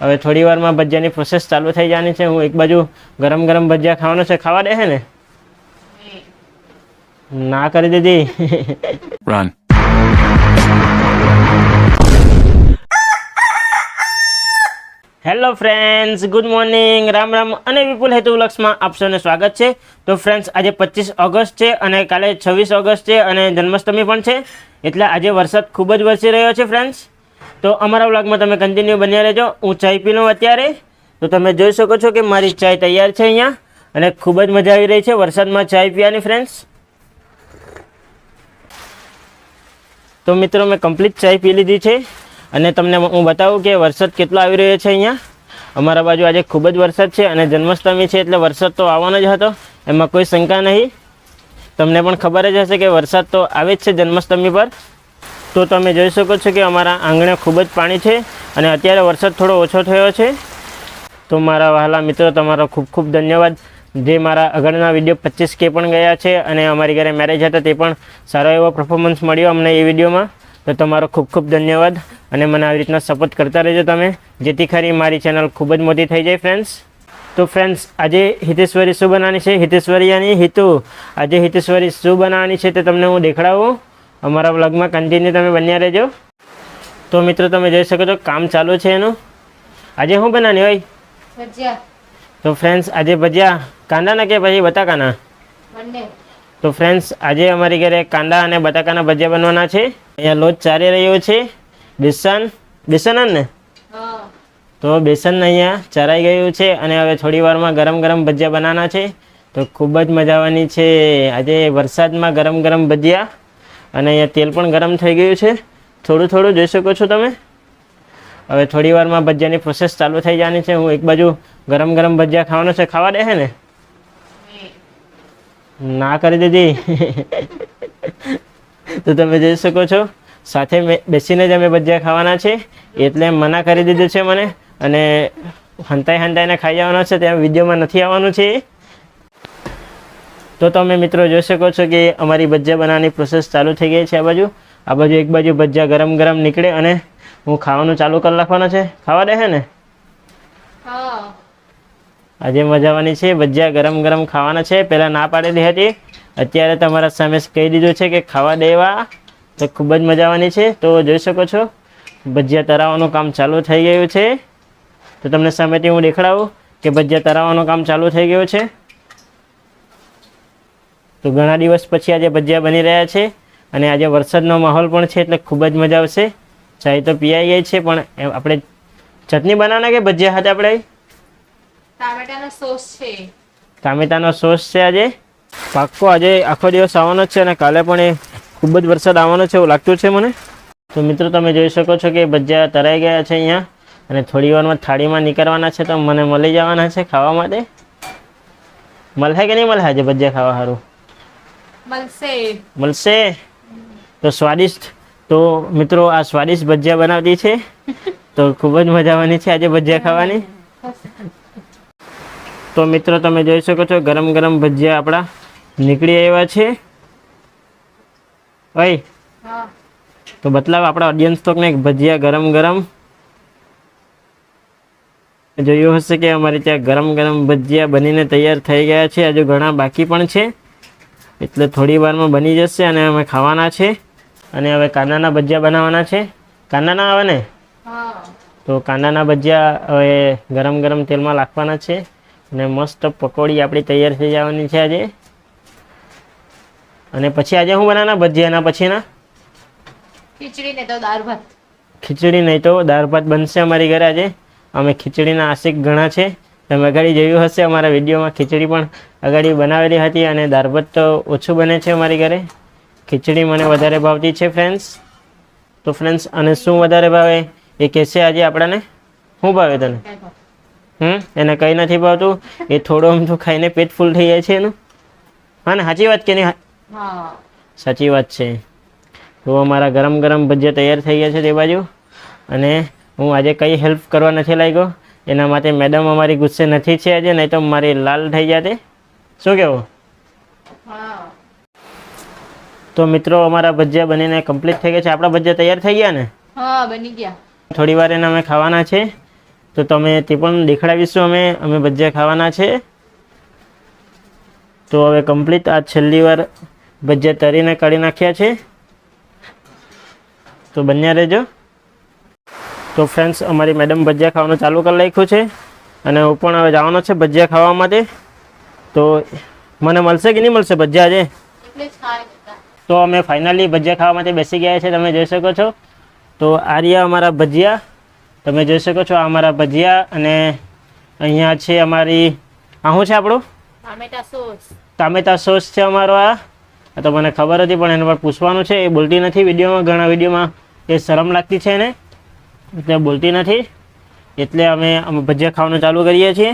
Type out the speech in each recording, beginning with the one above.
હવે થોડી વારમાં ભજીયાની પ્રોસેસ ચાલુ થઈ જવાની છે. હું એક બાજુ ગરમ ગરમ ભજીયા ખાવાનો છે. ખાવા દે છે ને? ના કરી દીધી. Run. Hello friends, good morning, Ram Ram અને વિપુલ હેતુ વ્લોગ્સમાં આપ સૌને સ્વાગત છે. તો ફ્રેન્ડ્સ, આજે 25 ઓગસ્ટ છે અને કાલે 26 ઓગસ્ટ છે અને જન્માષ્ટમી પણ છે, એટલે આજે વરસાદ ખૂબ જ વરસી રહ્યો છે ફ્રેન્ડ્સ. તો અમારા વ્લોગમાં તમે કન્ટિન્યુ બન્યા રહેજો. હું ચાય પી લઉં અત્યારે. તો તમે જોઈ શકો છો કે મારી ચાય તૈયાર છે અહીંયા અને ખૂબ જ મજા આવી રહી છે વરસાદમાં ચાય પીવાની ફ્રેન્ડ્સ. તો મિત્રો, મેં કમ્પ્લીટ ચાય પી લીધી છે અને તમને હું બતાવું કે વરસાદ કેટલો આવી રહ્યો છે અહીંયા. અમારા બાજુ આજે ખૂબ જ વરસાદ છે અને જન્માષ્ટમી છે એટલે વરસાદ તો આવવાનો જ હતો, એમાં કોઈ શંકા નહીં. તમને પણ ખબર જ હશે કે વરસાદ તો આવે જ છે જન્માષ્ટમી પર. તો તમે જોઈ શકો છો કે અમારા આંગણે ખૂબ જ પાણી છે અને અત્યારે વરસાદ થોડો ઓછો થયો છે. તો મારા વહાલા મિત્રો, તમારો ખૂબ ખૂબ ધન્યવાદ, જે મારા આગળના વિડીયો 25K પણ ગયા છે અને અમારી ઘરે મેરેજ હતા તે પણ સારો એવો પરફોર્મન્સ મળ્યો અમને એ વિડીયોમાં. તો તમારો ખૂબ ખૂબ ધન્યવાદ અને મને આવી રીતના સપોર્ટ કરતા રહેજો તમે, જેથી ખરી મારી ચેનલ ખૂબ જ મોટી થઈ જાય ફ્રેન્ડ્સ. તો ફ્રેન્ડ્સ, આજે હિતેશ્વરી શું બનાવવાની છે? હિતેશ્વરી અને હિતુ, આજે હિતેશ્વરી શું બનાવવાની છે તે તમને હું દેખાડું. અમારા વ્લોગમાં કન્ટિન્યુ તમે બન્યા રહેજો. તો મિત્રો, તમે જોઈ શકો છો કામ ચાલુ છે એનું. આજે શું બનાવવાની હોય? ભજીયા. તો ફ્રેન્ડ્સ, આજે ભજીયા કાંદાના કે પછી બટાકાના? બંને. તો ફ્રેન્ડ્સ, આજે અમારી ઘરે કાંદા અને બટાકાના ભજીયા બનવાના છે. અહીંયા લોટ ચારી રહ્યો છે. બેસન ને? હા. તો બેસન અહીંયા ચરાઈ ગયું છે અને હવે થોડી વારમાં ગરમ ગરમ ભજીયા બનાવવાના છે. તો ખૂબ જ મજા આવવાની છે આજે વરસાદમાં ગરમ ગરમ ભજીયા. અને અહીંયા તેલ પણ ગરમ થઈ ગયું છે, થોડું થોડું જોઈ શકો છો તમે. હવે થોડી વારમાં ભજીયાની પ્રોસેસ ચાલુ થઈ જવાની છે. હું એક બાજુ ગરમ ગરમ ભજીયા ખાવાનો છે. ખાવા દે છે ને? ના કરી દીધી. તો તમે જોઈ શકો છો, સાથે બેસીને જ અમે ભજીયા ખાવાના છે, એટલે મના કરી દીધું છે મને. અને હંતાઈને ખાઈ જવાના છે, ત્યાં વિડીયોમાં નથી આવવાનું છે. તો તમે મિત્રો જોઈ શકો છો કે અમારી ભજીયા બનાવવાની પ્રોસેસ ચાલુ થઈ ગઈ છે. આ બાજુ એક બાજુ ભજીયા ગરમ ગરમ નીકળે અને હું ખાવાનું ચાલુ કરી નાખવાનો છે. ખાવા દે છે ને? આજે મજા આવવાની છે, ભજીયા ગરમ ગરમ ખાવાના છે. પહેલાં ના પાડેલી હતી, અત્યારે તમારા સામે કહી દીધું છે કે ખાવા દેવા. તો ખૂબ જ મજા આવવાની છે. તો જોઈ શકો છો ભજીયા તરાવવાનું કામ ચાલુ થઈ ગયું છે. તો તમને સામેથી હું દેખાડું કે ભજીયા તરાવવાનું કામ ચાલુ થઈ ગયું છે. તો ઘણા દિવસ પછી આજે ભજીયા બની રહ્યા છે અને આજે વરસાદનો માહોલ પણ છે, એટલે ખૂબ જ મજા આવશે. ચાય તો પીવાઈ ગઈ છે, પણ આપણે ચટણી બનાવવાના કે ભજીયા સાથે આપણે? ટામેટાનો સોસ છે. ટામેટાનો સોસ છે આજે પાક્કો. આજે આખો દિવસ આવવાનો છે અને કાલે પણ એ ખૂબ જ વરસાદ આવવાનો છે એવું લાગતું છે મને. તો મિત્રો, તમે જોઈ શકો છો કે ભજીયા તરાઈ ગયા છે અહીંયા અને થોડી વારમાં થાળીમાં નીકળવાના છે. તો મને મળી જવાના છે ખાવા માટે. મળે કે નહીં મળે આજે ભજીયા ખાવા સારું? મળશે. તો સ્વાદિષ્ટ. તો મિત્રો, આ સ્વાદિષ્ટ ભજીયા બનાવતી છે, તો ખૂબ જ મજા આવવાની છે આજે ભજીયા ખાવાની. તો મિત્રો, તમે જોઈ શકો છો ગરમ ગરમ ભજીયા આપણા નીકળી આવ્યા છે. ઓય, તો બતલાવ આપણા ઓડિયન્સ તો ને ભજીયા ગરમ ગરમ જોયું હશે કે અમારે ત્યાં ગરમ ગરમ ભજીયા બનીને તૈયાર થઈ ગયા છે. હજુ ઘણા બાકી પણ છે, એટલે થોડી વારમાં બની જશે અને અમે ખાવાના છે. અને હવે કાંદાના ભજીયા બનાવવાના છે. કાંદાના આવે ને? તો કાંદાના ભજીયા હવે ગરમ ગરમ તેલમાં નાખવાના છે અને મસ્ત પકોડી આપણી તૈયાર થઈ જવાની છે આજે. અને પછી આજે શું બનાવવાના ભજીયાના પછીના? ખીચડી ને તો દાળ ભાત. ખીચડી નહીં તો દાળ ભાત બનશે અમારી ઘરે આજે. અમે ખીચડીના આશિક ઘણા છે. તમે આગળ જોયું હશે અમારા વિડીયોમાં, ખીચડી પણ આગળ બનાવેલી હતી અને દાળ ભાત તો ઓછું બને છે અમારી ઘરે. ખીચડી મને વધારે ભાવતી છે ફ્રેન્ડ્સ. તો ફ્રેન્ડ્સ, અને શું વધારે ભાવે એ કહેશે આજે આપણને. શું ભાવે તને? એને કંઈ નથી ભાવતું, એ થોડું અમથું ખાઈને પેટ ફૂલ થઈ જાય છે એનું. હા ને? સાચી વાત કે નહીં? સાચી વાત છે. તો અમારા ગરમ ગરમ ભજીયા તૈયાર થઈ ગયા છે તે બાજુ. અને હું આજે કંઈ હેલ્પ કરવા નથી લાગ્યો, એના માટે મેડમ અમારી ગુસ્સે નથી છે આજે, નહીં તો મારી લાલ થઈ જાતે. શું કહેવું? તો મિત્રો, અમારા ભજીયા બનીને કમ્પ્લીટ થઈ ગયા છે. આપણા ભજીયા તૈયાર થઈ ગયા ને? બની ગયા. થોડી વાર એને અમે ખાવાના છે તો તમે તે પણ દેખાડીશું અમે ભજીયા ખાવાના છે. તો હવે કમ્પ્લીટ આ છેલ્લી વાર ભજીયા તરીને કાઢી નાખ્યા છે. તો બન્યા રહેજો. તો ફ્રેન્ડ્સ, અમારી મેડમ ભજીયા ખાવાનું ચાલુ કરી નાખ્યું છે અને હું પણ હવે જવાનો છે ભજીયા ખાવા માટે. તો મને મળશે કે નહીં મળશે ભજીયા આજે? એટલે જ ખાય બધા. તો અમે ફાઇનલી ભજીયા ખાવા માટે બેસી ગયા છે. તમે જોઈ શકો છો. તો આ રહ્યા અમારા ભજીયા. તમે જોઈ શકો છો આ અમારા ભજીયા. અને અહીંયા છે અમારી આ શું છે આપણું ટામેટા સોસ. ટામેટા સોસ છે અમારો. આ તો મને ખબર હતી પણ એને પર પૂછવાનું છે. એ બોલતી નથી વિડીયોમાં. ઘણા વિડીયોમાં એ શરમ લાગતી છે એને, એટલે બોલતી નથી. એટલે અમે ભજીયા ખાવાનું ચાલુ કરીએ છીએ.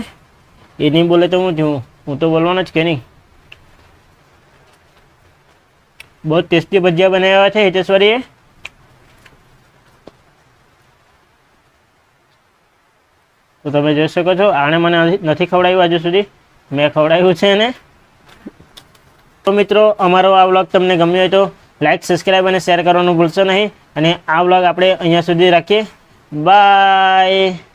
એ નહીં બોલે તો હું થયું? હું તો બોલવાનો જ કે નહીં. બહુ ટેસ્ટી ભજીયા બનાવ્યા છે હિતેશ્વરીએ. તો તમે જોઈ શકો છો. આણે મને નથી ખવડાવ્યું હજુ સુધી. મેં ખવડાવ્યું છે એને. તો મિત્રો, અમારો આ વ્લોગ તમને ગમ્યો હોય તો લાઈક, સબસ્ક્રાઈબ અને શેર કરવાનું ભૂલશો નહીં. અને આ વ્લોગ આપણે અહીંયા સુધી રાખીએ. બાય.